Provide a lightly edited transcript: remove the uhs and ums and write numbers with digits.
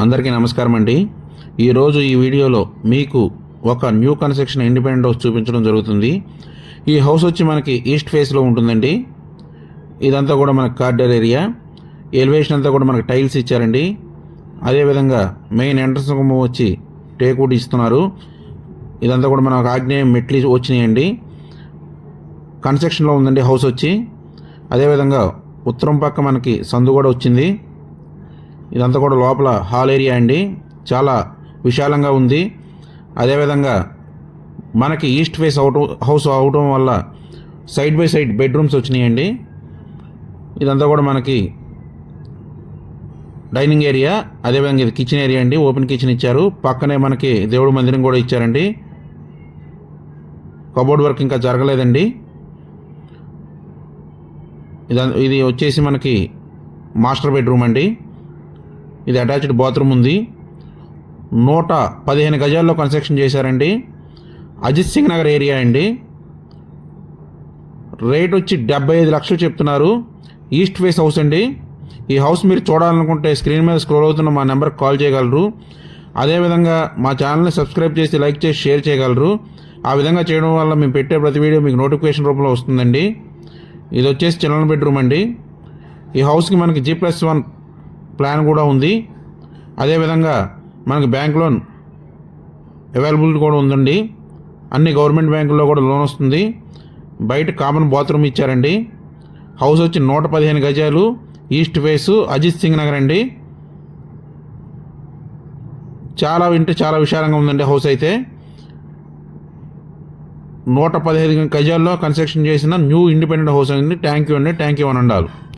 అందరికీ నమస్కారం అండి. ఈరోజు ఈ వీడియోలో మీకు ఒక న్యూ కన్స్ట్రక్షన్ ఇండిపెండెంట్ హౌస్ చూపించడం జరుగుతుంది. ఈ హౌస్ వచ్చి మనకి ఈస్ట్ ఫేస్లో ఉంటుందండి. ఇదంతా కూడా మనకి కార్డర్ ఏరియా. ఎలివేషన్ అంతా కూడా మనకి టైల్స్ ఇచ్చారండి. అదేవిధంగా మెయిన్ ఎంట్రన్స్ వచ్చి టేక్వుడ్ ఇస్తున్నారు. ఇదంతా కూడా మనకు ఆగ్నేయం మెట్లు వచ్చినాయండి. కన్స్ట్రక్షన్లో ఉందండి హౌస్ వచ్చి. అదేవిధంగా ఉత్తరం పక్క మనకి సందు కూడా వచ్చింది. ఇదంతా కూడా లోపల హాల్ ఏరియా అండి. చాలా విశాలంగా ఉంది. అదేవిధంగా మనకి ఈస్ట్ ఫేస్ హౌస్ అవడం వల్ల సైడ్ బై సైడ్ బెడ్రూమ్స్ వచ్చినాయండి. ఇదంతా కూడా మనకి డైనింగ్ ఏరియా. అదేవిధంగా ఇది కిచెన్ ఏరియా అండి. ఓపెన్ కిచెన్ ఇచ్చారు. పక్కనే మనకి దేవుడి మందిరం కూడా ఇచ్చారండి. కబోర్డ్ వర్క్ ఇంకా జరగలేదండి. ఇది వచ్చేసి మనకి మాస్టర్ బెడ్రూమ్ అండి. ఇది అటాచ్డ్ బాత్రూమ్ ఉంది. 115 గజాల్లో కన్స్ట్రక్షన్ చేశారండి. అజిత్ సింగ్ నగర్ ఏరియా అండి. రేట్ వచ్చి 75 లక్షలు చెప్తున్నారు. ఈస్ట్ ఫేస్ హౌస్ అండి. ఈ హౌస్ మీరు చూడాలనుకుంటే స్క్రీన్ మీద స్క్రోల్ అవుతున్న మా నెంబర్కి కాల్ చేయగలరు. అదేవిధంగా మా ఛానల్ని సబ్స్క్రైబ్ చేసి లైక్ చేసి షేర్ చేయగలరు. ఆ విధంగా చేయడం వల్ల మేము పెట్టే ప్రతి వీడియో మీకు నోటిఫికేషన్ రూపంలో వస్తుందండి. ఇది వచ్చేసి చిల్డ్రన్ బెడ్రూమ్ అండి. ఈ హౌస్కి మనకి G+1 ప్లాన్ కూడా ఉంది. అదేవిధంగా మనకి బ్యాంక్ లోన్ అవైలబుల్ కూడా ఉందండి. అన్ని గవర్నమెంట్ బ్యాంకుల్లో కూడా లోన్ వస్తుంది. బయట కామన్ బాత్రూమ్ ఇచ్చారండి. హౌస్ వచ్చి 115 గజాలు, ఈస్ట్ ఫేసు, అజిత్ సింగ్ నగర్ అండి. చాలా విశాలంగా ఉందండి హౌస్ అయితే. 115 గజాల్లో కన్స్ట్రక్షన్ చేసిన న్యూ ఇండిపెండెంట్ హౌస్ అండి. థ్యాంక్ యూ అండి. థ్యాంక్ యూ అని ఉండాలి.